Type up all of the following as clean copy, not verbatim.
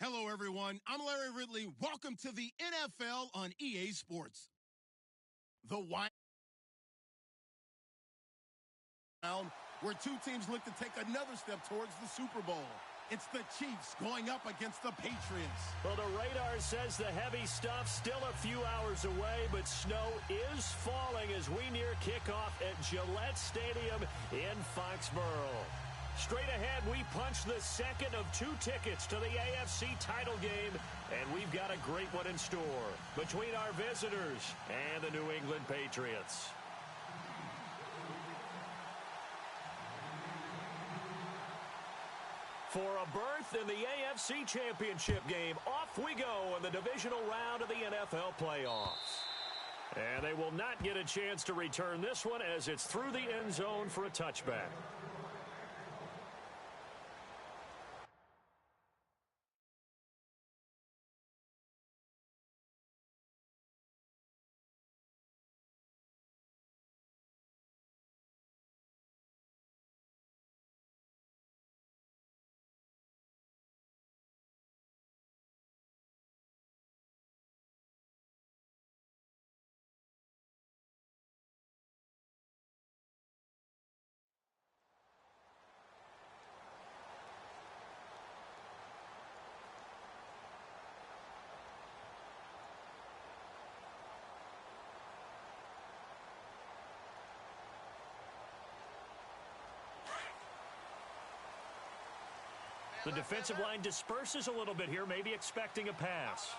Hello, everyone. I'm Larry Ridley. Welcome to the NFL on EA Sports. The wild, where two teams look to take another step towards the Super Bowl. It's the Chiefs going up against the Patriots. Well, the radar says the heavy stuff still a few hours away, but snow is falling as we near kickoff at Gillette Stadium in Foxborough. Straight ahead, we punch the second of two tickets to the AFC title game, and we've got a great one in store between our visitors and the New England Patriots. For a berth in the AFC Championship game, off we go in the divisional round of the NFL playoffs. And they will not get a chance to return this one as it's through the end zone for a touchback. The defensive line disperses a little bit here, maybe expecting a pass.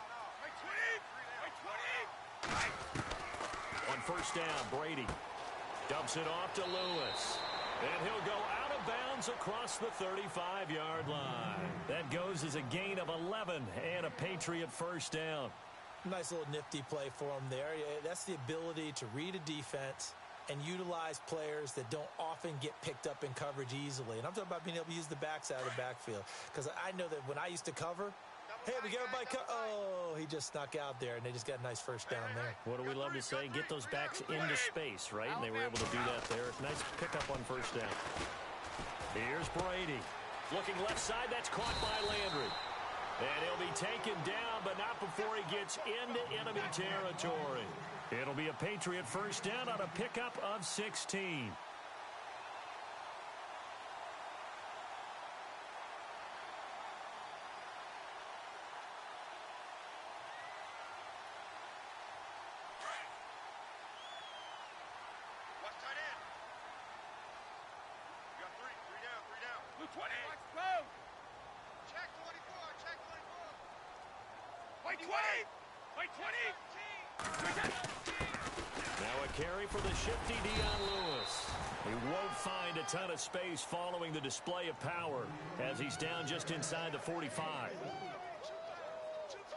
On first down, Brady dumps it off to Lewis. And he'll go out of bounds across the 35-yard line. That goes as a gain of 11 and a Patriot first down. Nice little nifty play for him there. That's the ability to read a defense and utilize players that don't often get picked up in coverage easily. And I'm talking about being able to use the backs out of the backfield. Because I know that when I used to cover, hey, we got everybody oh, he just snuck out there, and they just got a nice first down there. What do we love to say? Get those backs into space, right? And they were able to do that there. Nice pickup on first down. Here's Brady. Looking left side, that's caught by Landry. And he'll be taken down, but not before he gets into enemy territory. It'll be a Patriot first down on a pickup of 16. Watch tight end. You got three down. Blue 20. Watch, go. Check 24, check 24. White 20. White 20. Now a carry for the shifty Dion Lewis. He won't find a ton of space following the display of power as he's down just inside the 45.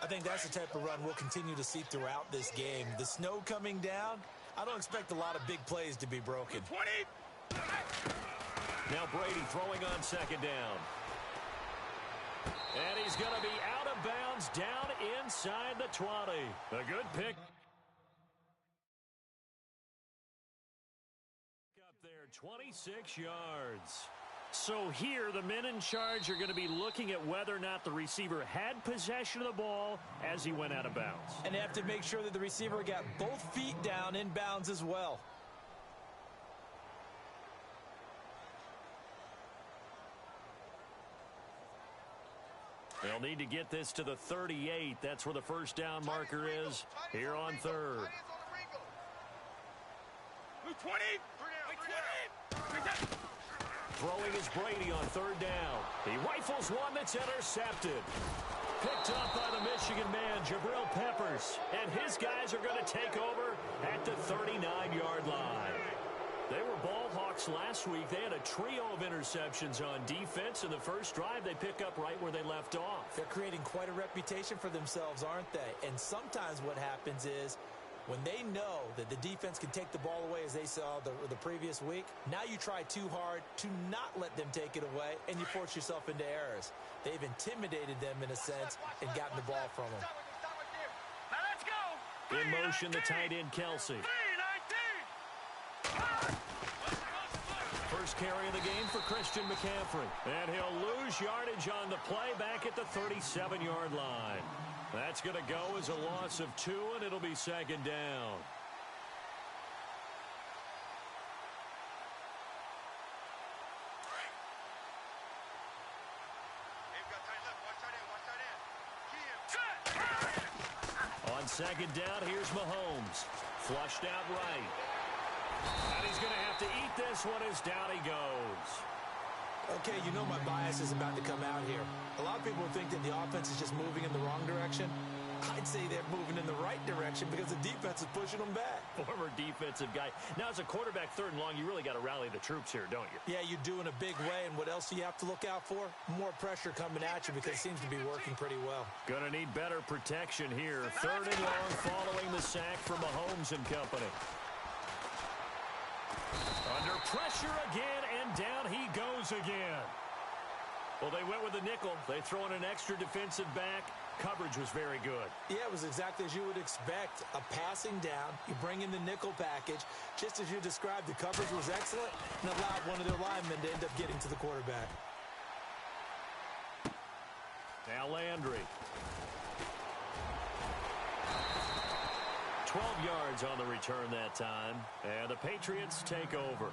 I think that's the type of run we'll continue to see throughout this game. The snow coming down, I don't expect a lot of big plays to be broken. 20. Now Brady throwing on second down. And he's going to be out of bounds down inside the 20. A good pick. Up there, 26 yards. So here, the men in charge are going to be looking at whether or not the receiver had possession of the ball as he went out of bounds. And they have to make sure that the receiver got both feet down in bounds as well. They'll need to get this to the 38. That's where the first down marker is here on third. 20. Throwing is Brady on third down. He rifles one that's intercepted. Picked up by the Michigan man, Jabril Peppers. And his guys are going to take over at the 39-yard line. They were ball hawks last week. They had a trio of interceptions on defense. In the first drive, they pick up right where they left off. They're creating quite a reputation for themselves, aren't they? And sometimes what happens is when they know that the defense can take the ball away, as they saw the previous week, now you try too hard to not let them take it away, and you force yourself into errors. They've intimidated them in a sense and gotten the ball from them. Now let's go. In motion, the tight end, Kelsey. First first carry of the game for Christian McCaffrey. And he'll lose yardage on the play back at the 37-yard line. That's going to go as a loss of 2, and it'll be second down. On second down, here's Mahomes. Flushed out right. And he's going to have to eat this one as down he goes. Okay, you know my bias is about to come out here. A lot of people think that the offense is just moving in the wrong direction. I'd say they're moving in the right direction because the defense is pushing them back. Former defensive guy. Now, as a quarterback, 3rd and long, you really got to rally the troops here, don't you? Yeah, you do in a big way. And what else do you have to look out for? More pressure coming at you because it seems to be working pretty well. Going to need better protection here. 3rd and long following the sack from Mahomes and company. Under pressure again, and down he goes again. Well, they went with the nickel. They throw in an extra defensive back. Coverage was very good. Yeah, it was exactly as you would expect. A passing down. You bring in the nickel package. Just as you described, the coverage was excellent and allowed one of their linemen to end up getting to the quarterback. Now Landry. 12 yards on the return that time. And the Patriots take over.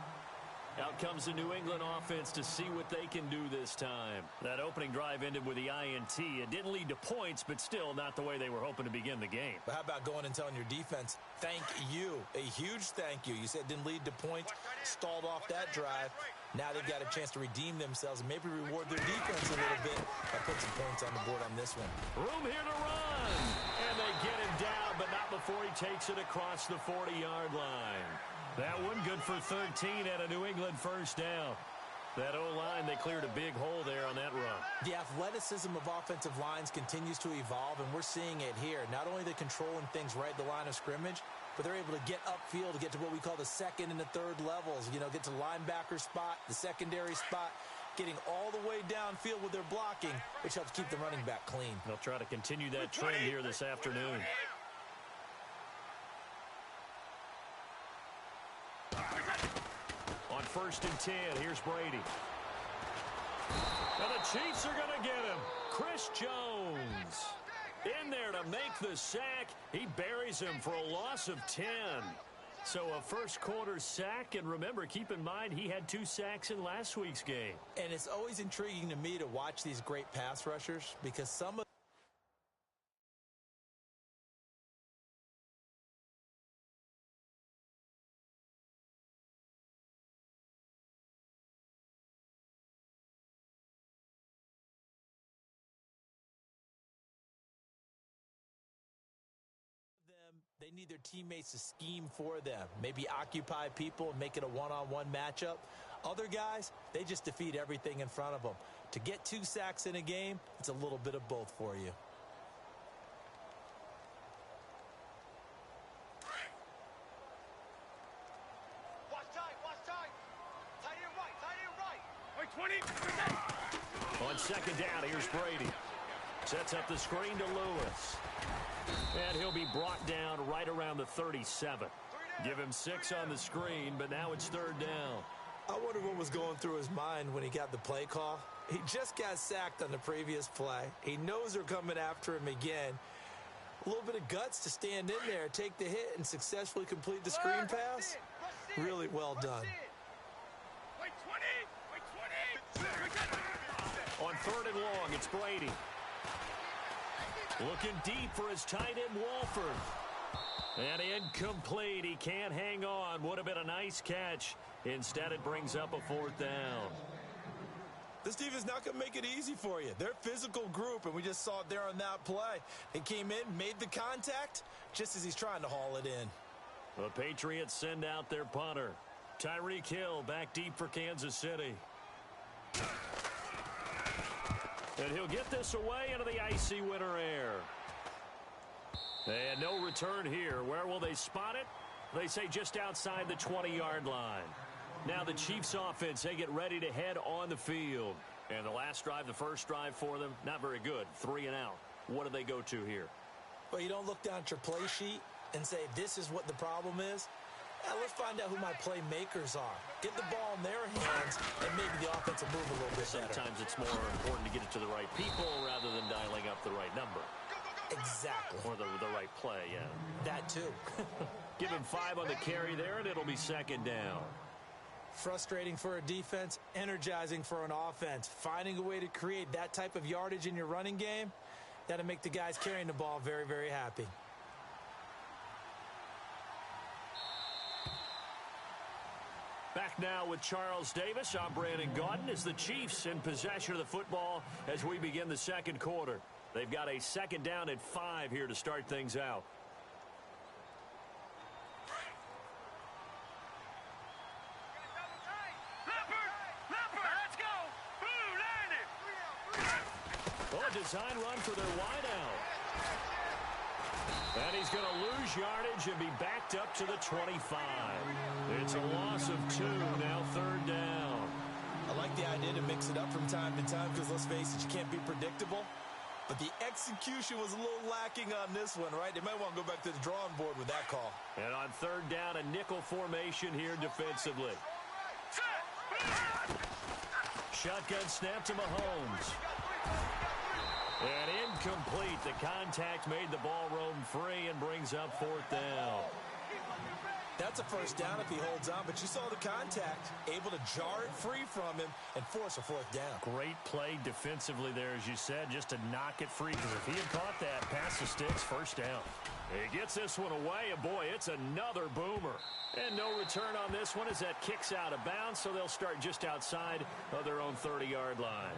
Out comes the New England offense to see what they can do this time. That opening drive ended with the INT. It didn't lead to points, but still not the way they were hoping to begin the game. But how about going and telling your defense, thank you, a huge thank you. You said it didn't lead to points, stalled off that drive. Now they've got a chance to redeem themselves and maybe reward their defense a little bit by putting some points on the board on this one. Room here to run. And they get him down, but not before he takes it across the 40-yard line. That one good for 13 at a New England first down. That O-line, they cleared a big hole there on that run. The athleticism of offensive lines continues to evolve, and we're seeing it here. Not only are they controlling things right at the line of scrimmage, but they're able to get upfield to get to what we call the 2nd and the 3rd levels. You know, get to linebacker spot, the secondary spot, getting all the way downfield with their blocking, which helps keep the running back clean. They'll try to continue that trend here this afternoon. On 1st and 10, here's Brady. And the Chiefs are going to get him. Chris Jones in there to make the sack. He buries him for a loss of 10. So a first-quarter sack, and remember, keep in mind, he had 2 sacks in last week's game. And it's always intriguing to me to watch these great pass rushers because some of they need their teammates to scheme for them, maybe occupy people and make it a one-on-one matchup. Other guys, they just defeat everything in front of them. To get 2 sacks in a game, it's a little bit of both for you. Watch time. Tight end right. 20. On second down, here's Brady. Sets up the screen to Lewis. And he'll be brought down right around the 37. Give him 6 on the screen, but now it's 3rd down. I wonder what was going through his mind when he got the play call. He just got sacked on the previous play. He knows they're coming after him again. A little bit of guts to stand in there, take the hit, and successfully complete the screen pass. Really well done. On 3rd and long, it's Brady. Looking deep for his tight end, Walford. And incomplete. He can't hang on. Would have been a nice catch. Instead, it brings up a 4th down. This defense not going to make it easy for you. They're a physical group, and we just saw it there on that play. He came in, made the contact, just as he's trying to haul it in. The Patriots send out their punter. Tyreek Hill back deep for Kansas City. And he'll get this away into the icy winter air. And no return here. Where will they spot it? They say just outside the 20-yard line. Now the Chiefs offense, they get ready to head on the field. And the last drive, the first drive for them, not very good. 3 and out. What do they go to here? Well, you don't look down at your play sheet and say, this is what the problem is. let's find out who my playmakers are. Get the ball in their hands, and maybe the offense will move a little bit better. Sometimes it's more important to get it to the right people rather than dialing up the right number. Exactly. Or the right play, yeah. That too. Give him 5 on the carry there, and it'll be second down. Frustrating for a defense, energizing for an offense. Finding a way to create that type of yardage in your running game, that'll make the guys carrying the ball very, very happy. Back now with Charles Davis. I'm Brandon Gaudin as the Chiefs in possession of the football as we begin the second quarter. They've got a second down at 5 here to start things out. Oh, a design run for their wideout. And he's going to lose yardage and be backed up to the 25. It's a loss of 2, now third down. I like the idea to mix it up from time to time because, let's face it, you can't be predictable. But the execution was a little lacking on this one, right? They might want to go back to the drawing board with that call. And on third down, a nickel formation here defensively. Shotgun snap to Mahomes. And incomplete. The contact made the ball roam free and brings up fourth down. That's a first down if he holds on, but you saw the contact, able to jar it free from him and force a fourth down. Great play defensively there, as you said, just to knock it free, because if he had caught that, pass the sticks, first down. He gets this one away, and boy, it's another boomer. And no return on this one as that kicks out of bounds, so they'll start just outside of their own 30-yard line.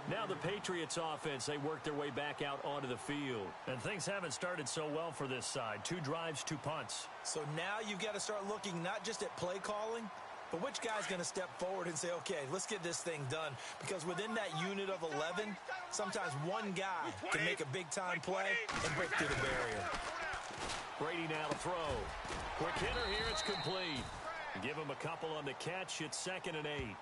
Now the Patriots offense, they work their way back out onto the field. And things haven't started so well for this side. 2 drives, 2 punts. So now you've got to start looking not just at play calling, but which guy's going to step forward and say, okay, let's get this thing done. Because within that unit of 11, sometimes one guy can make a big-time play and break through the barrier. Brady now to throw. Quick hitter here, it's complete. Give him a couple on the catch. It's 2nd and 8.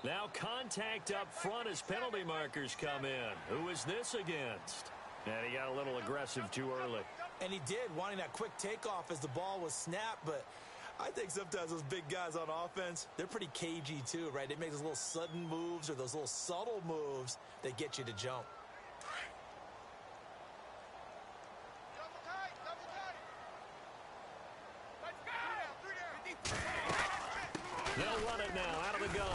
Now contact up front as penalty markers come in. Who is this against? And he got a little aggressive too early. And he did, wanting that quick takeoff as the ball was snapped. But I think sometimes those big guys on offense, they're pretty cagey too, right? They make those little sudden moves or those little subtle moves that get you to jump. They'll run it now out of the gun.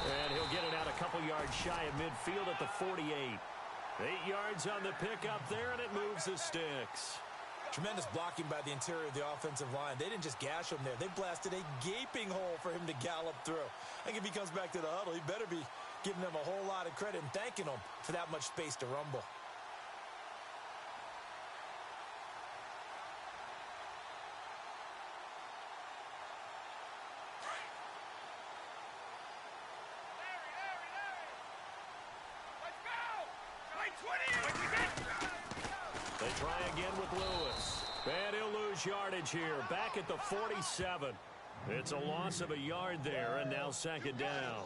And he'll get it out a couple yards shy of midfield at the 48. 8 yards on the pickup there, and it moves the sticks. Tremendous blocking by the interior of the offensive line. They didn't just gash him there. They blasted a gaping hole for him to gallop through. I think if he comes back to the huddle, he better be giving them a whole lot of credit and thanking them for that much space to rumble. They try again with Lewis. And he'll lose yardage here. Back at the 47. It's a loss of a yard there, and now 2nd down.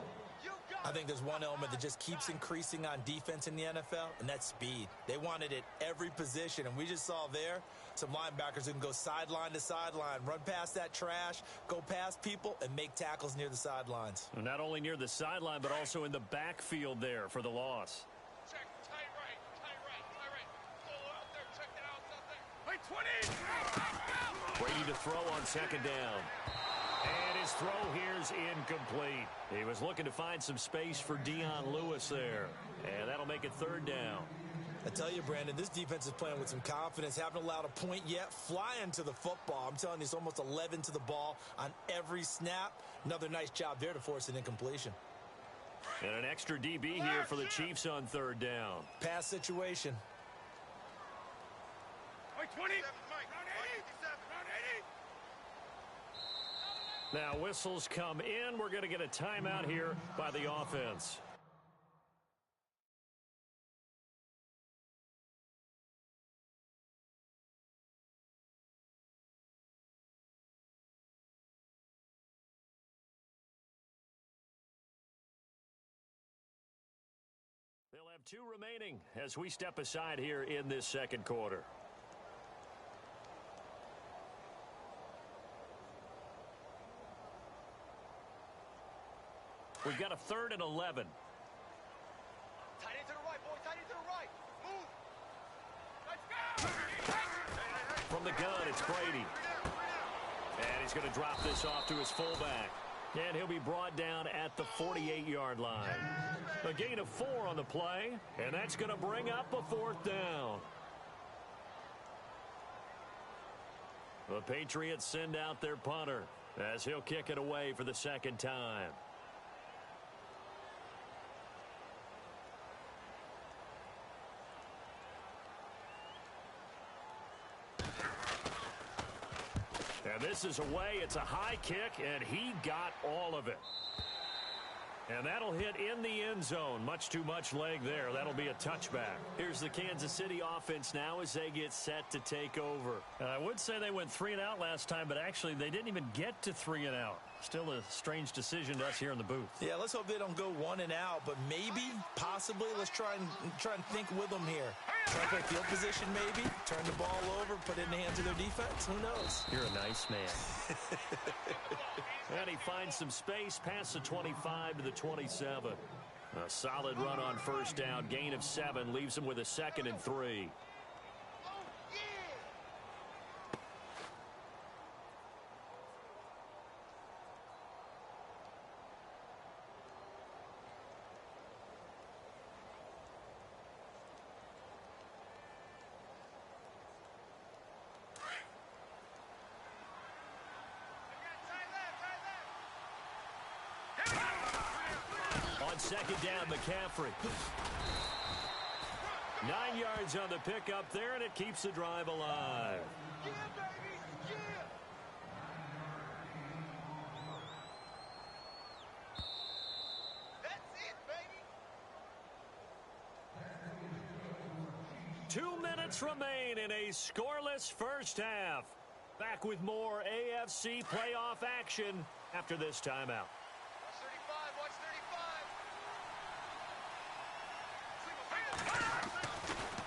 I think there's one element that just keeps increasing on defense in the NFL, and that's speed. They want it at every position, and we just saw there some linebackers who can go sideline to sideline, run past that trash, go past people, and make tackles near the sidelines. And not only near the sideline, but also in the backfield there for the loss. Check, tight right. Go out there, check it out, something. 20! Brady to throw on 2nd down. And his throw here's incomplete. He was looking to find some space for Dion Lewis there. And that'll make it 3rd down. I tell you, Brandon, this defense is playing with some confidence. Haven't allowed a point yet. Flying to the football. I'm telling you, it's almost 11 to the ball on every snap. Another nice job there to force an incompletion. And an extra DB here for the Chiefs on 3rd down. Pass situation. 20! Now whistles come in. We're going to get a timeout here by the offense. They'll have 2 remaining as we step aside here in this second quarter. We've got a 3rd and 11. Tight end to the right, boy. Tight end to the right. Move. Let's go. From the gun, it's Brady. And he's going to drop this off to his fullback. And he'll be brought down at the 48-yard line. A gain of 4 on the play, and that's going to bring up a 4th down. The Patriots send out their punter as he'll kick it away for the 2nd time. And this is away. It's a high kick, and he got all of it. And that'll hit in the end zone. Much too much leg there. That'll be a touchback. Here's the Kansas City offense now as they get set to take over. I would say they went 3 and out last time, but actually they didn't even get to 3 and out. Still a strange decision to us here in the booth. Yeah, let's hope they don't go 1 and out, but maybe, possibly, let's try and think with them here. Try to play field position maybe, turn the ball over, put it in the hands of their defense. Who knows? You're a nice man. And he finds some space past the 25 to the 27. A solid run on 1st down. Gain of 7 leaves him with a 2nd and 3. On 2nd down, McCaffrey. 9 yards on the pickup there, and it keeps the drive alive. Yeah, baby. Yeah. That's it, baby. 2 minutes remain in a scoreless first half. Back with more AFC playoff action after this timeout. Watch 35. Watch 35.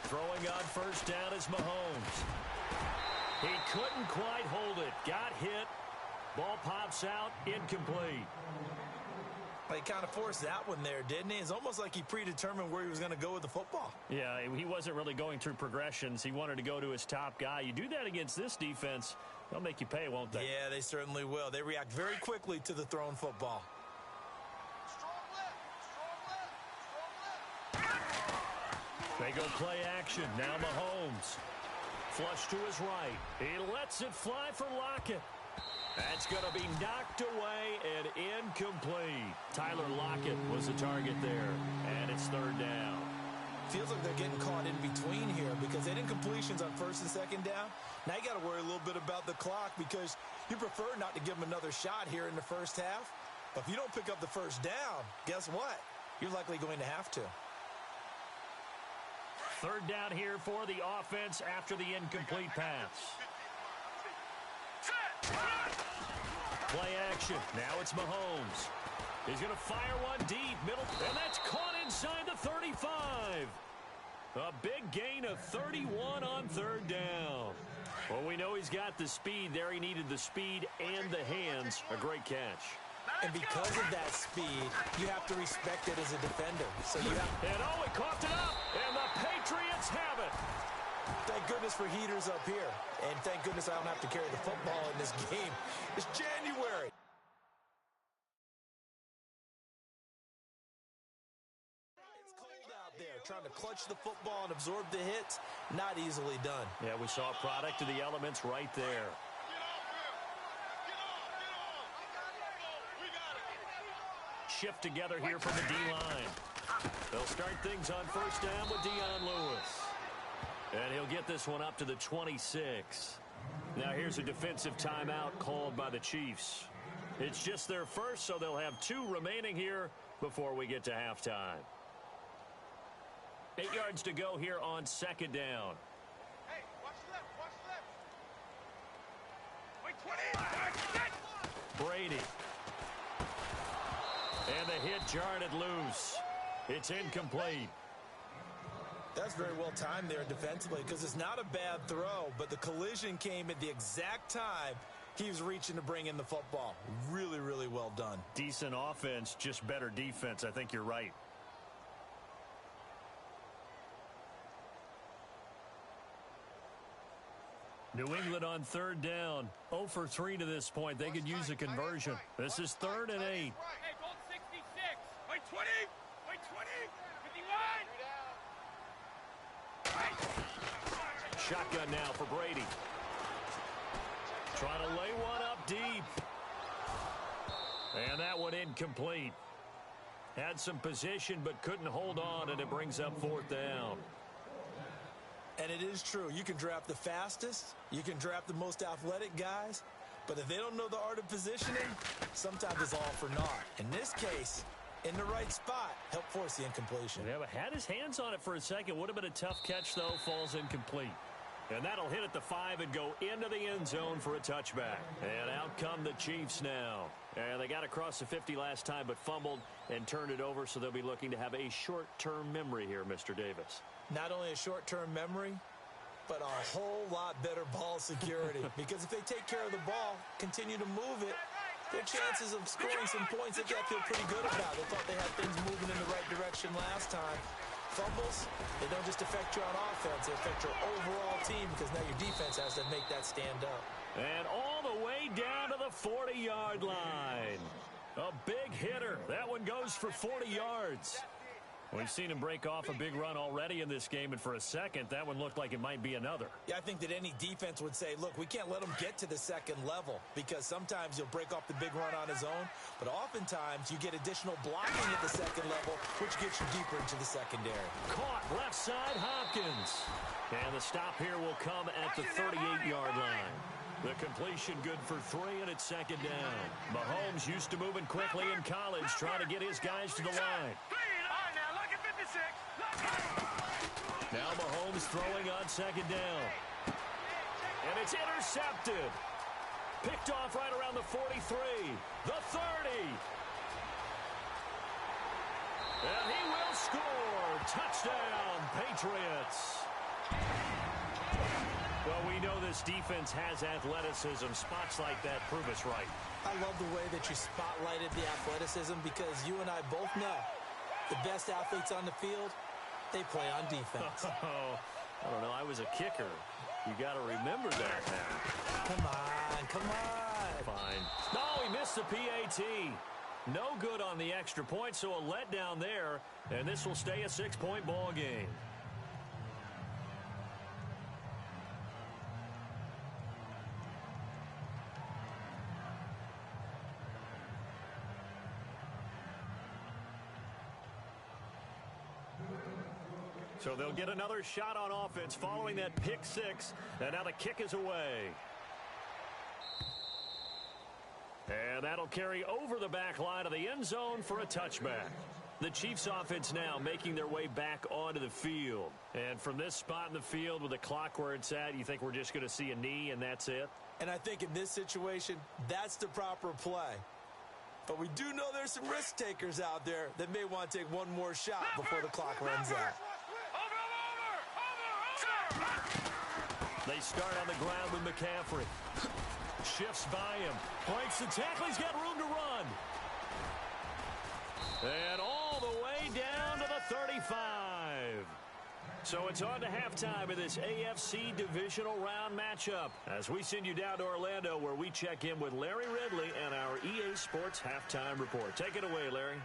Throwing on 1st down is Mahomes. He couldn't quite hold it. Got hit. Ball pops out. Incomplete. He kind of forced that one there, didn't he? It's almost like he predetermined where he was going to go with the football. Yeah, he wasn't really going through progressions. He wanted to go to his top guy. You do that against this defense, they'll make you pay, won't they? Yeah, they certainly will. They react very quickly to the thrown football. Strong left. Strong left. They go play action. Now Mahomes. Flush to his right. He lets it fly for Lockett. That's going to be knocked away and incomplete. Tyler Lockett was the target there, and it's 3rd down. Feels like they're getting caught in between here because they didn't completions on 1st and 2nd down. Now you got to worry a little bit about the clock because you prefer not to give them another shot here in the first half. But if you don't pick up the 1st down, guess what? You're likely going to have to. 3rd down here for the offense after the incomplete pass. Play action. Now it's Mahomes. He's going to fire one deep, middle, and that's caught inside the 35. A big gain of 31 on 3rd down. Well, we know he's got the speed there. He needed the speed and the hands. A great catch. And because of that speed, you have to respect it as a defender. So you have. And oh, he coughed it up, and the Patriots have it. Thank goodness for heaters up here. And thank goodness I don't have to carry the football in this game. It's January. It's cold out there. Trying to clutch the football and absorb the hits, not easily done. Yeah, we saw a product of the elements right there. Shift together here from the D-line. They'll start things on 1st down with Dion Lewis. And he'll get this one up to the 26. Now here's a defensive timeout called by the Chiefs. It's just their first, so they'll have 2 remaining here before we get to halftime. 8 yards to go here on 2nd down. Hey, watch left, watch left. Wait, 20. Brady. And the hit jarred it loose. It's incomplete. That's very well timed there defensively because it's not a bad throw, but the collision came at the exact time he was reaching to bring in the football. Really, really well done. Decent offense, just better defense. I think you're right. New England on 3rd down. 0 for 3 to this point. They could use a conversion. This is 3rd and 8. Hey, goal 66. Wait, 20. Wait, 20. 51. Shotgun now for Brady. Trying to lay one up deep. And that one incomplete. Had some position but couldn't hold on, and it brings up 4th down. And it is true. You can draft the fastest. You can draft the most athletic guys. But if they don't know the art of positioning, sometimes it's all for naught. In this case, in the right spot, help force the incompletion. Yeah, but had his hands on it for a second. Would have been a tough catch, though. Falls incomplete. And that'll hit at the 5 and go into the end zone for a touchback. And out come the Chiefs now. And they got across the 50 last time but fumbled and turned it over, so they'll be looking to have a short-term memory here, Mr. Davis. Not only a short-term memory, but a whole lot better ball security. Because if they take care of the ball, continue to move it, their chances of scoring some points, they got to feel pretty good about. They thought they had things moving in the right direction last time. Fumbles, they don't just affect you on offense, they affect your overall team because now your defense has to make that stand up. And all the way down to the 40-yard line. A big hitter. That one goes for 40 yards. We've seen him break off a big run already in this game, and for a second, that one looked like it might be another. Yeah, I think that any defense would say, look, we can't let him get to the second level because sometimes he'll break off the big run on his own, but oftentimes you get additional blocking at the second level, which gets you deeper into the secondary. Caught left side, Hopkins. And the stop here will come at the 38-yard line. The completion good for 3, and it's 2nd down. Mahomes used to moving quickly in college, trying to get his guys to the line. Now Mahomes throwing on 2nd down. And it's intercepted. Picked off right around the 43. The 30. And he will score. Touchdown, Patriots. Well, we know this defense has athleticism. Spots like that prove us right. I love the way that you spotlighted the athleticism because you and I both know the best athletes on the field, they play on defense. Oh, I don't know. I was a kicker. You got to remember that now. Come on, come on. Fine. No, he missed the PAT. No good on the extra point, so a letdown there, and this will stay a 6-point ball game. So they'll get another shot on offense following that pick 6. And now the kick is away. And that'll carry over the back line of the end zone for a touchback. The Chiefs offense now making their way back onto the field. And from this spot in the field with the clock where it's at, you think we're just going to see a knee and that's it? And I think in this situation, that's the proper play. But we do know there's some risk takers out there that may want to take one more shot before the clock runs out. They start on the ground with McCaffrey. Shifts by him. Breaks the tackle. He's got room to run. And all the way down to the 35. So it's on to halftime of this AFC divisional round matchup as we send you down to Orlando where we check in with Larry Ridley and our EA Sports halftime report. Take it away, Larry.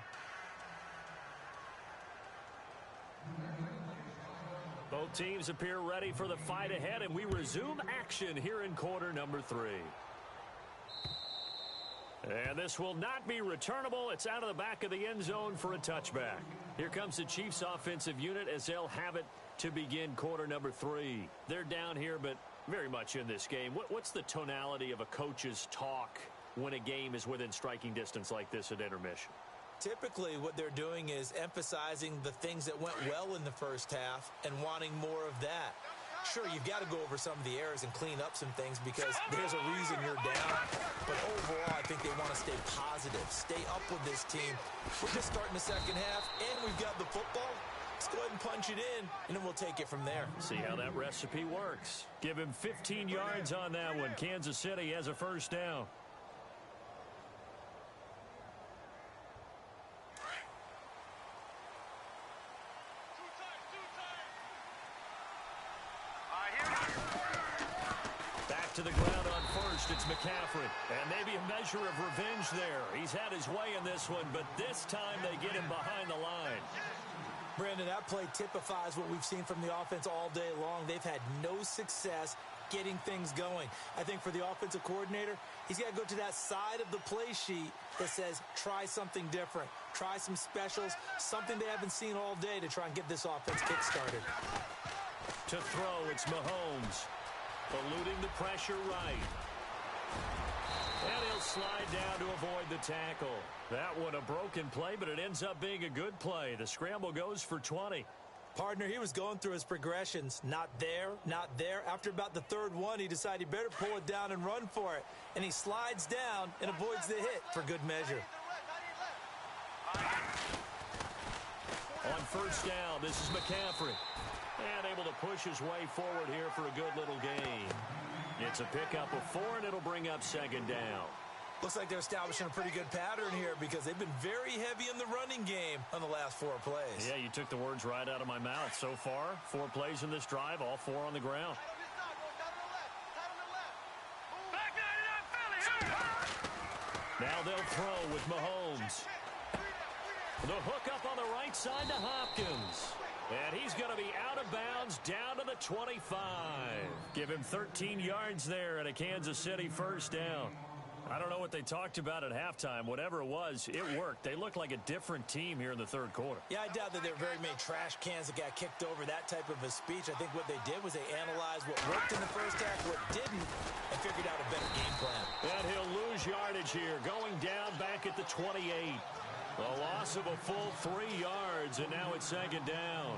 Both teams appear ready for the fight ahead, and we resume action here in quarter number 3. And this will not be returnable. It's out of the back of the end zone for a touchback. Here comes the Chiefs offensive unit as they'll have it to begin quarter number 3. They're down here, but very much in this game. What's the tonality of a coach's talk when a game is within striking distance like this at intermission? Typically, what they're doing is emphasizing the things that went well in the first half and wanting more of that. Sure, you've got to go over some of the errors and clean up some things because there's a reason you're down. But overall, I think they want to stay positive, stay up with this team. We're just starting the second half, and we've got the football. Let's go ahead and punch it in, and then we'll take it from there. See how that recipe works. Give him 15 yards on that one. Kansas City has a first down. Back to the ground on first. It's McCaffrey. And maybe a measure of revenge there. He's had his way in this one, but this time they get him behind the line. Brandon, that play typifies what we've seen from the offense all day long. They've had no success getting things going. I think for the offensive coordinator, he's got to go to that side of the play sheet that says, try something different. Try some specials, something they haven't seen all day to try and get this offense kick-started. To throw, it's Mahomes. Eluding the pressure right. And he'll slide down to avoid the tackle. That one a broken play, but it ends up being a good play. The scramble goes for 20. Partner, he was going through his progressions. Not there, not there. After about the third one, he decided he better pull it down and run for it. And he slides down and avoids the hit for good measure. On first down, this is McCaffrey. And able to push his way forward here for a good little gain. It's a pickup of 4, and it'll bring up second down. Looks like they're establishing a pretty good pattern here because they've been very heavy in the running game on the last 4 plays. Yeah, you took the words right out of my mouth. So far, 4 plays in this drive, all 4 on the ground. Now they'll throw with Mahomes. The hook up on the right side to Hopkins. And he's going to be out of bounds down to the 25. Give him 13 yards there and a Kansas City first down. I don't know what they talked about at halftime. Whatever it was, it worked. They looked like a different team here in the third quarter. Yeah, I doubt that there were very many trash cans that got kicked over, that type of a speech. I think what they did was they analyzed what worked in the first half, what didn't, and figured out a better game plan. And he'll lose yardage here, going down back at the 28. A loss of a full 3 yards, and now it's second down.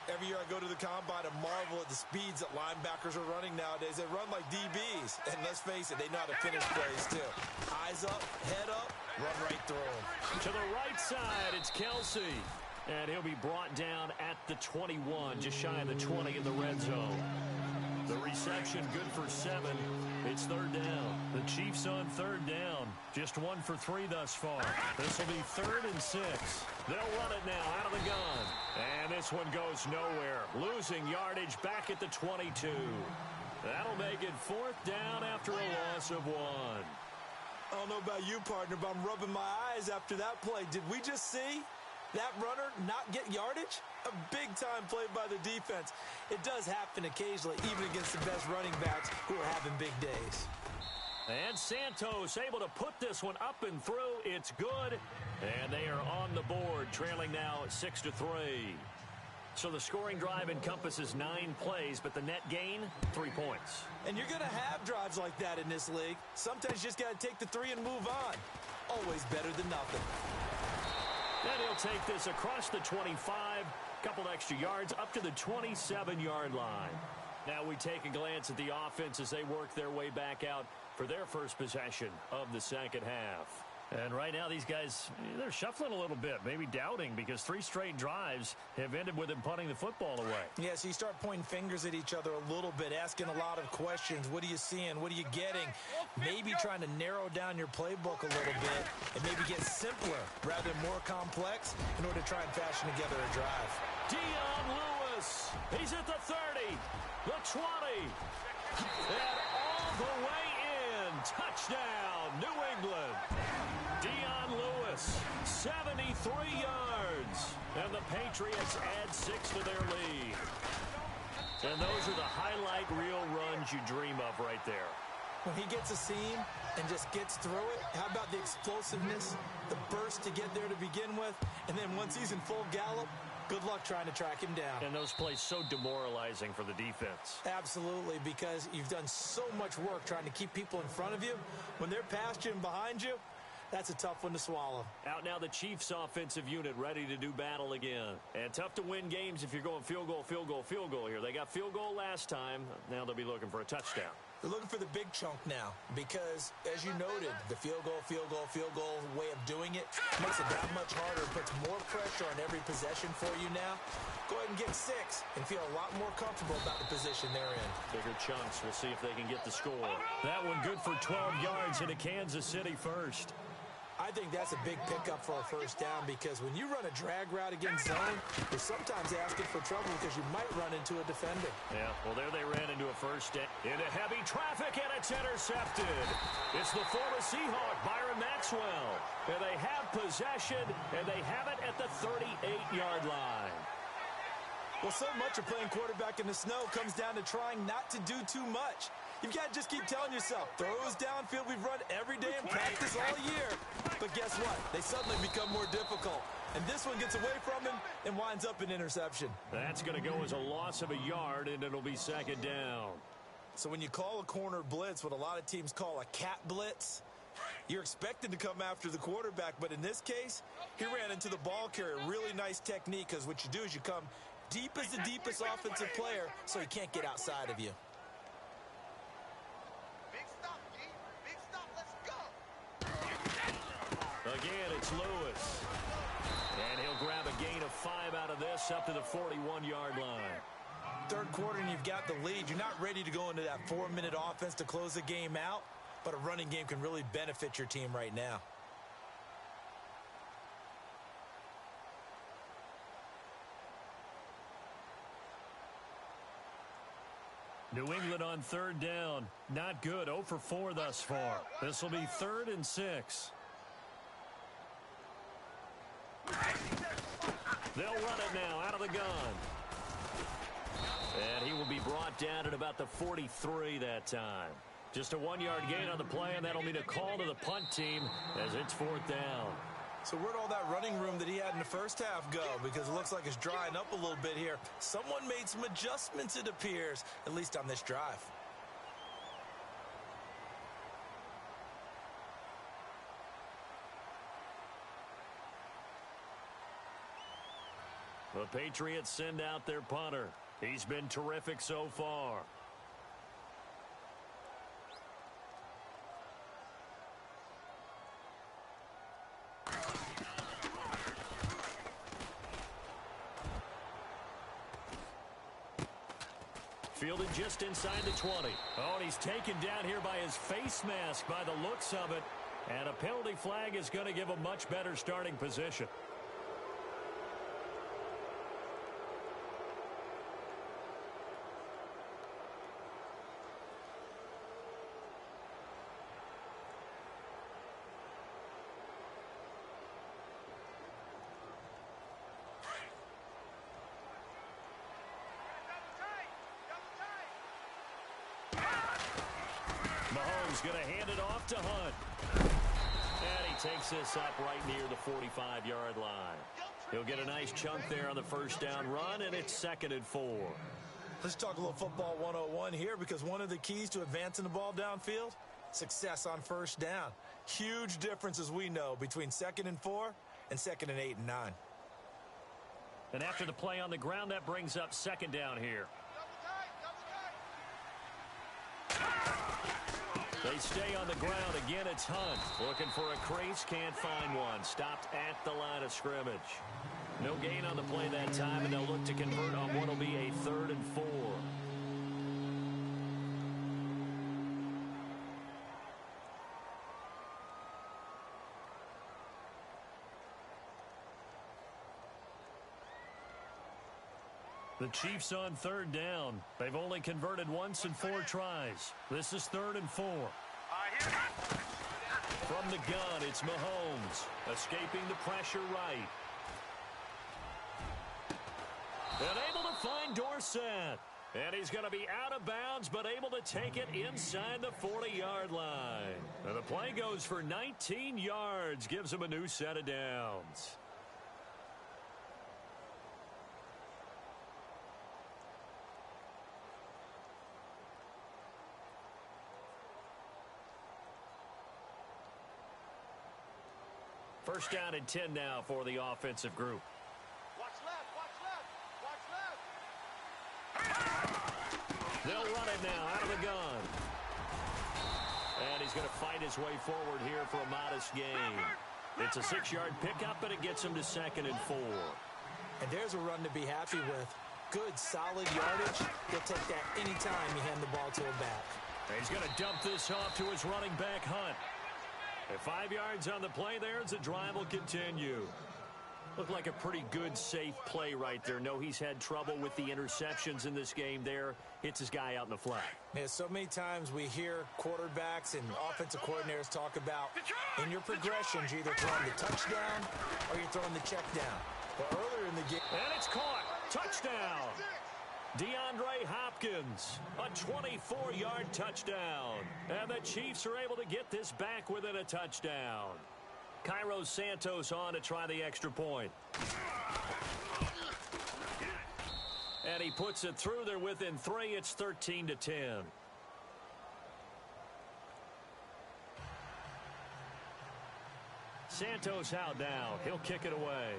Every year I go to the combine and marvel at the speeds that linebackers are running nowadays. They run like DBs. And let's face it, they know how to finish plays too. Eyes up, head up, run right through them. To the right side, it's Kelsey. And he'll be brought down at the 21, just shy of the 20 in the red zone. The reception good for 7. It's third down. The Chiefs on third down. Just 1 for 3 thus far. This will be 3rd and 6. They'll run it now out of the gun. And this one goes nowhere. Losing yardage back at the 22. That'll make it 4th down after a loss of 1. I don't know about you, partner, but I'm rubbing my eyes after that play. Did we just see that runner not get yardage? A big-time play by the defense. It does happen occasionally, even against the best running backs who are having big days. And Santos able to put this one up and through. It's good. And they are on the board, trailing now 6-3. So the scoring drive encompasses 9 plays, but the net gain, 3 points. And you're going to have drives like that in this league. Sometimes you just got to take the 3 and move on. Always better than nothing. And he'll take this across the 25, couple extra yards up to the 27-yard line. Now we take a glance at the offense as they work their way back out for their first possession of the second half. And right now these guys, they're shuffling a little bit, maybe doubting, because 3 straight drives have ended with them punting the football away. Yeah, so you start pointing fingers at each other a little bit, asking a lot of questions. What are you seeing? What are you getting? Maybe trying to narrow down your playbook a little bit and maybe get simpler rather than more complex in order to try and fashion together a drive. Dion Lewis, he's at the 30, the 20, and all the way in. Touchdown, New England. Dion Lewis, 73 yards. And the Patriots add 6 to their lead. And those are the highlight reel runs you dream of right there. When he gets a seam and just gets through it, how about the explosiveness, the burst to get there to begin with, and then once he's in full gallop, Good luck trying to track him down. And those plays so demoralizing for the defense. Absolutely, because you've done so much work trying to keep people in front of you. When they're past you and behind you, that's a tough one to swallow. Out now the Chiefs offensive unit ready to do battle again. And tough to win games if you're going field goal, field goal, field goal here. They got field goal last time. Now they'll be looking for a touchdown. They're looking for the big chunk now because, as you noted, the field goal way of doing it makes it that much harder and puts more pressure on every possession for you now. Go ahead and get 6 and feel a lot more comfortable about the position they're in. Bigger chunks. We'll see if they can get the score. That one good for 12 yards into Kansas City first. I think that's a big pickup for a first down because when you run a drag route against zone, you're sometimes asking for trouble because you might run into a defender. Yeah, well, there they ran into a first down. Into heavy traffic, and it's intercepted. It's the former Seahawk, Byron Maxwell. And they have possession, and they have it at the 38-yard line. Well, so much of playing quarterback in the snow comes down to trying not to do too much. You've got to just keep telling yourself, throws downfield we've run every day in practice all year. But guess what? They suddenly become more difficult. And this one gets away from him and winds up an interception. That's going to go as a loss of a yard, and it'll be second down. So when you call a corner blitz, what a lot of teams call a cat blitz, you're expected to come after the quarterback. But in this case, he ran into the ball carrier. Really nice technique because what you do is you come deep as the deepest offensive player so he can't get outside of you. Again, it's Lewis. And he'll grab a gain of 5 out of this up to the 41-yard line. Third quarter and you've got the lead. You're not ready to go into that 4-minute offense to close the game out, but a running game can really benefit your team right now. New England on third down. Not good. 0 for 4 thus far. This will be 3rd and 6. They'll run it now out of the gun. And he will be brought down at about the 43 that time. Just a 1-yard gain on the play, and that'll mean a call to the punt team as it's 4th down. So where'd all that running room that he had in the first half go? Because it looks like it's drying up a little bit here. Someone made some adjustments, it appears, at least on this drive. The Patriots send out their punter. He's been terrific so far. Fielded just inside the 20. Oh, and he's taken down here by his face mask by the looks of it. And a penalty flag is going to give a much better starting position. Mahomes going to hand it off to Hunt. And he takes this up right near the 45-yard line. He'll get a nice chunk there on the first down run, and it's 2nd and 4. Let's talk a little football 101 here because one of the keys to advancing the ball downfield, success on first down. Huge difference, as we know, between 2nd and 4 and 2nd and 8 and 9. And after the play on the ground, that brings up 2nd down here. They stay on the ground. Again, it's Hunt. Looking for a crease. Can't find one. Stopped at the line of scrimmage. No gain on the play that time, and they'll look to convert on what will be a 3rd and 4. The Chiefs on 3rd down. They've only converted once in 4 tries. This is 3rd and 4. From the gun, it's Mahomes. Escaping the pressure right. And able to find Dorsett. And he's going to be out of bounds, but able to take it inside the 40-yard line. And the play goes for 19 yards. Gives him a new set of downs. First down and 10 now for the offensive group. Watch left, watch left. They'll run it now out of the gun. And he's going to fight his way forward here for a modest gain. It's a 6-yard pickup, and it gets him to 2nd and 4. And there's a run to be happy with. Good, solid yardage. He'll take that anytime you hand the ball to him back. And he's going to dump this off to his running back, Hunt. At 5 yards on the play there, the drive will continue. Looked like a pretty good, safe play right there. No, he's had trouble with the interceptions in this game there. Hits his guy out in the flat. Yeah, so many times we hear quarterbacks and offensive coordinators talk about in your progressions, you're either throwing the touchdown or you're throwing the check down. But earlier in the game... And it's caught. Touchdown. DeAndre Hopkins, a 24-yard touchdown. And the Chiefs are able to get this back within a touchdown. Cairo Santos on to try the extra point. And he puts it through. They're within 3. It's 13-10. Santos out now. He'll kick it away.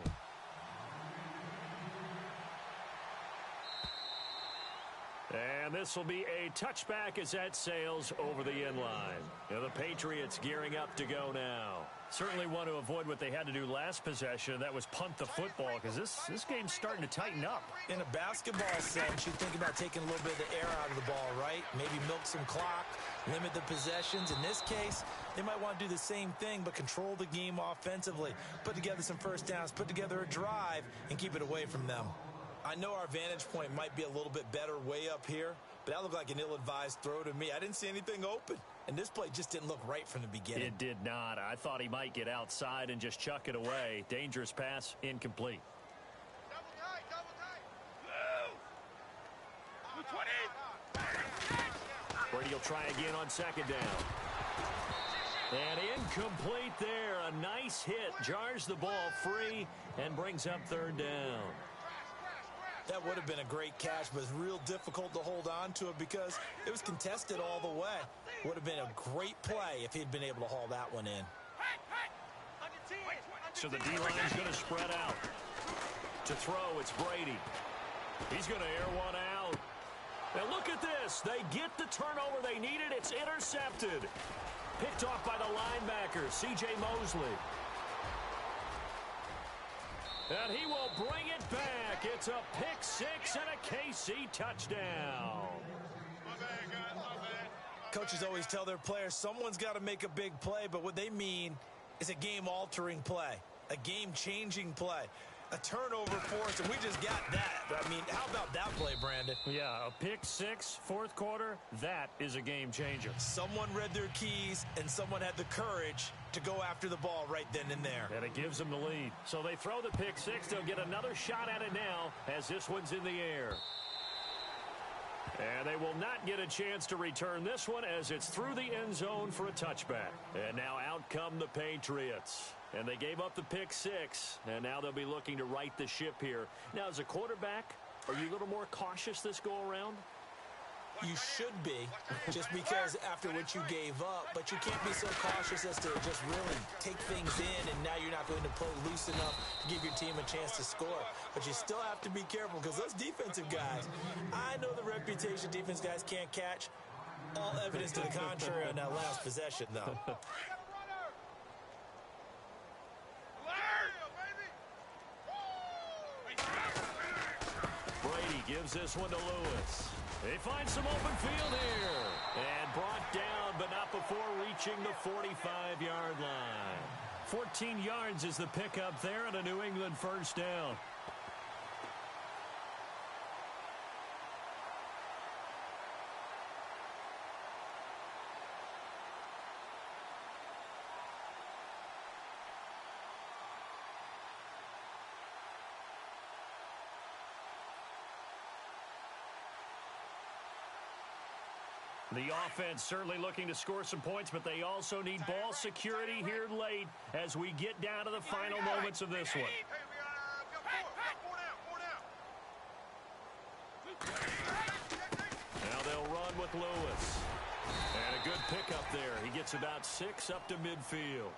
And this will be a touchback as that sails over the end line. Now the Patriots gearing up to go now. Certainly want to avoid what they had to do last possession. That was punt the football, because this game's starting to tighten up. In a basketball sense, you think about taking a little bit of the air out of the ball, right? Maybe milk some clock, limit the possessions. In this case, they might want to do the same thing, but control the game offensively. Put together some first downs, put together a drive, and keep it away from them. I know our vantage point might be a little bit better way up here, but that looked like an ill-advised throw to me. I didn't see anything open, and this play just didn't look right from the beginning. It did not. I thought he might get outside and just chuck it away. Dangerous pass, incomplete. Double tight. 20. Brady will try again on 2nd down. And incomplete there. A nice hit. Jars the ball free and brings up 3rd down. That would have been a great catch, but it's real difficult to hold on to it because it was contested all the way. Would have been a great play if he'd been able to haul that one in. So the D-line's going to spread out. To throw, it's Brady. He's going to air one out. And look at this. They get the turnover they needed. It's intercepted. Picked off by the linebacker, C.J. Mosley. And he will bring it back. It's a pick 6 and a KC touchdown. Coaches always tell their players someone's got to make a big play, but what they mean is a game-altering play, a game-changing play, a turnover for us, and we just got that. I mean, how about that play, Brandon? Yeah, a pick 6, 4th quarter, that is a game changer. Someone read their keys, and someone had the courage to go after the ball right then and there. And it gives them the lead. So they throw the pick 6. They'll get another shot at it now as this one's in the air. And they will not get a chance to return this one as it's through the end zone for a touchback. And now out come the Patriots. And they gave up the pick 6, and now they'll be looking to right the ship here. Now, as a quarterback, are you a little more cautious this go-around? You should be, just because after what you gave up, but you can't be so cautious as to just really take things in, and now you're not going to play loose enough to give your team a chance to score. But you still have to be careful, because those defensive guys, I know the reputation defense guys can't catch. All evidence to the contrary on that last possession, though. Brady gives this one to Lewis. They find some open field here. And brought down, but not before reaching the 45-yard line. 14 yards is the pickup there and a New England first down. The offense certainly looking to score some points, but they also need ball security here late as we get down to the final moments of this one. Now they'll run with Lewis. And a good pickup there. He gets about 6 up to midfield.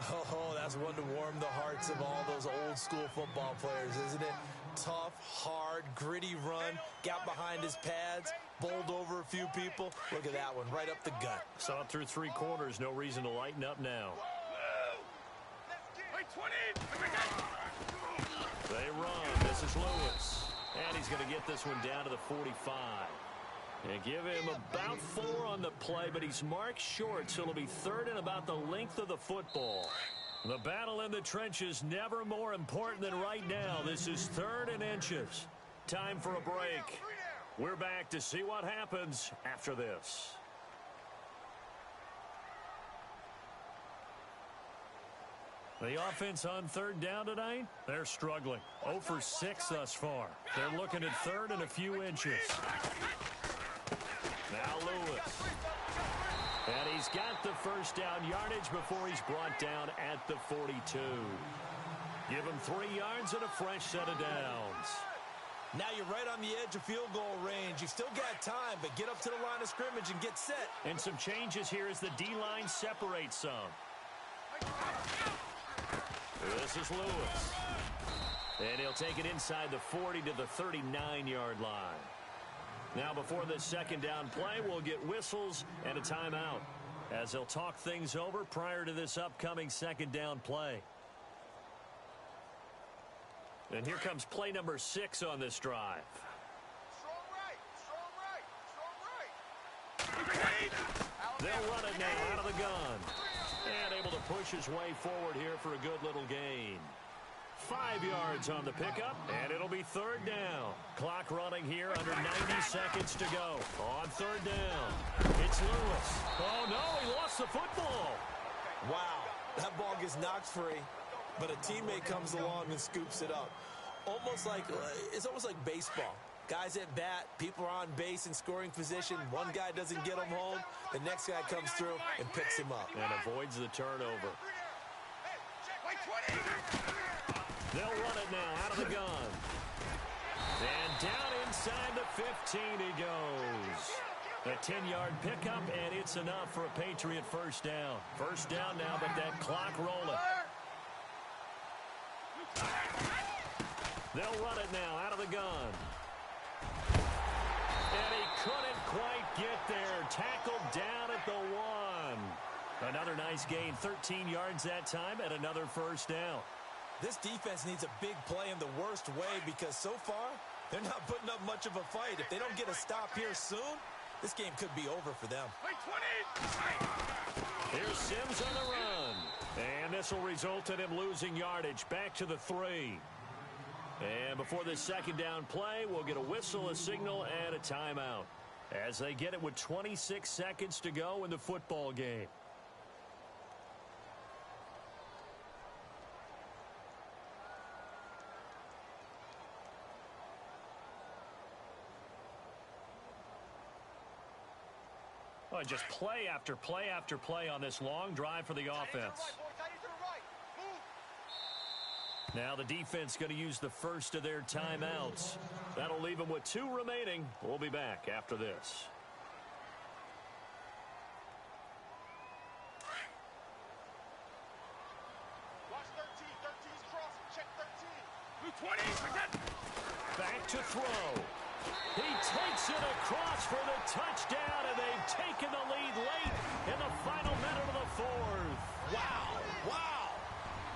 Oh, that's one to warm the hearts of all those old school football players, isn't it? Tough, hard, gritty run, got behind his pads, bowled over a few people. Look at that one, right up the gut. Saw it through 3 quarters, no reason to lighten up now. They run. This is Lewis. And he's going to get this one down to the 45. And give him about 4 on the play, but he's marked short, so it'll be 3rd and about the length of the football. The battle in the trenches never more important than right now. This is 3rd and inches. Time for a break. We're back to see what happens after this. The offense on 3rd down tonight, they're struggling. 0 for 6 thus far. They're looking at 3rd and a few inches. Now Lewis. And he's got the 1st down yardage before he's brought down at the 42. Give him 3 yards and a fresh set of downs. Now you're right on the edge of field goal range. You've still got time, but get up to the line of scrimmage and get set. And some changes here as the D-line separates some. This is Lewis. And he'll take it inside the 40 to the 39-yard line. Now before this 2nd down play, we'll get whistles and a timeout as they'll talk things over prior to this upcoming 2nd down play. And here comes play number 6 on this drive. Strong right. They'll run it now out of the gun. And able to push his way forward here for a good little gain. 5 yards on the pickup, and it'll be 3rd down. Clock running here under 90 seconds to go. On 3rd down, it's Lewis. Oh, no, he lost the football. Wow, that ball gets knocked free, but a teammate comes along and scoops it up. It's almost like baseball. Guys at bat, people are on base in scoring position. One guy doesn't get him home. The next guy comes through and picks him up. And avoids the turnover. They'll run it now out of the gun. And down inside the 15 he goes. A 10-yard pickup, and it's enough for a Patriot 1st down. 1st down now, but that clock rolling. They'll run it now out of the gun. And he couldn't quite get there. Tackled down at the 1. Another nice gain, 13 yards that time, and another 1st down. This defense needs a big play in the worst way because so far, they're not putting up much of a fight. If they don't get a stop here soon, this game could be over for them. Here's Sims on the run. And this will result in him losing yardage back to the 3. And before this 2nd down play, we'll get a whistle, a signal, and a timeout as they get it with 26 seconds to go in the football game. Well, just play after play after play on this long drive for the offense. Now the defense going to use the 1st of their timeouts. That'll leave them with 2 remaining. We'll be back after this. Watch 13. 13's crossing. Check 13. 20. Back to throw. He takes it across for the touchdown, and they've taken the lead late in the final minute of the 4th. Wow, wow.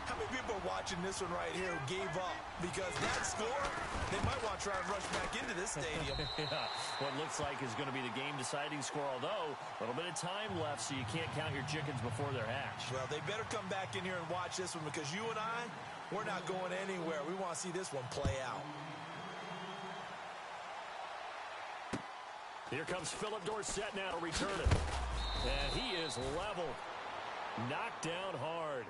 How many people are watching this one right here who gave up? Because that score, they might want to try and rush back into this stadium. Yeah, what looks like is going to be the game-deciding score, although a little bit of time left, so you can't count your chickens before they're hatched. Well, they better come back in here and watch this one because you and I, we're not going anywhere. We want to see this one play out. Here comes Philip Dorsett now to return it. And he is level. Knocked down hard.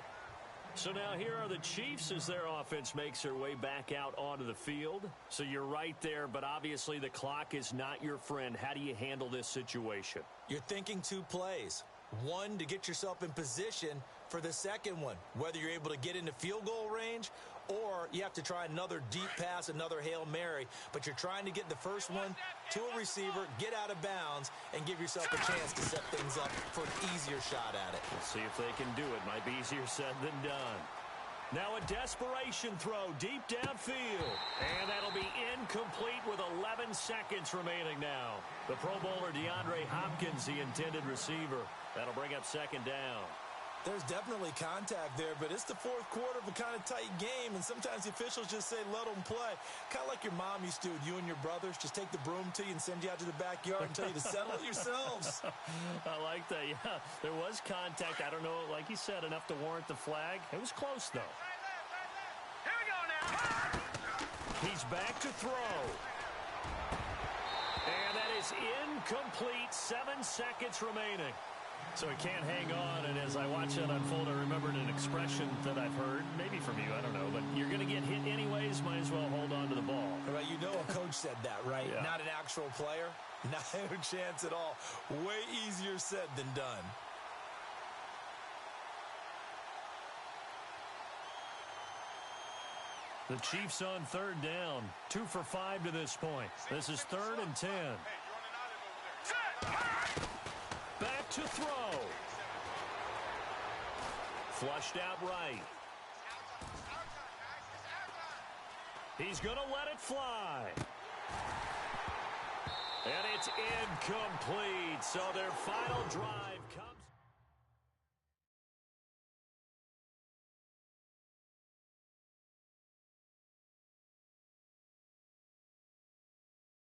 So now here are the Chiefs as their offense makes their way back out onto the field. So you're right there, but obviously the clock is not your friend. How do you handle this situation? You're thinking 2 plays. One, to get yourself in position for the second one, whether you're able to get into field goal range or you have to try another deep pass, another Hail Mary, but you're trying to get the first one to a receiver, get out of bounds, and give yourself a chance to set things up for an easier shot at it. We'll see if they can do it. Might be easier said than done. Now a desperation throw deep downfield. And that'll be incomplete with 11 seconds remaining now. The Pro Bowler DeAndre Hopkins, the intended receiver. That'll bring up second down. There's definitely contact there, but it's the fourth quarter of a kind of tight game, and sometimes the officials just say, let them play. Kind of like your mom used to do with you and your brothers. Just take the broom to you and send you out to the backyard and tell you to settle it yourselves. I like that, yeah. There was contact. I don't know, like you said, enough to warrant the flag. It was close, though. Here we go now. He's back to throw. And that is incomplete. 7 seconds remaining. So he can't hang on, and as I watch that unfold, I remembered an expression that I've heard, maybe from you, I don't know, but you're going to get hit anyways, might as well hold on to the ball. Right, you know a coach said that, right? Yeah. Not an actual player. Not a chance at all. Way easier said than done. The Chiefs on third down. 2 for 5 to this point. This is 3rd and 10. Back to throw. Flushed out right. He's going to let it fly. And it's incomplete. So their final drive comes.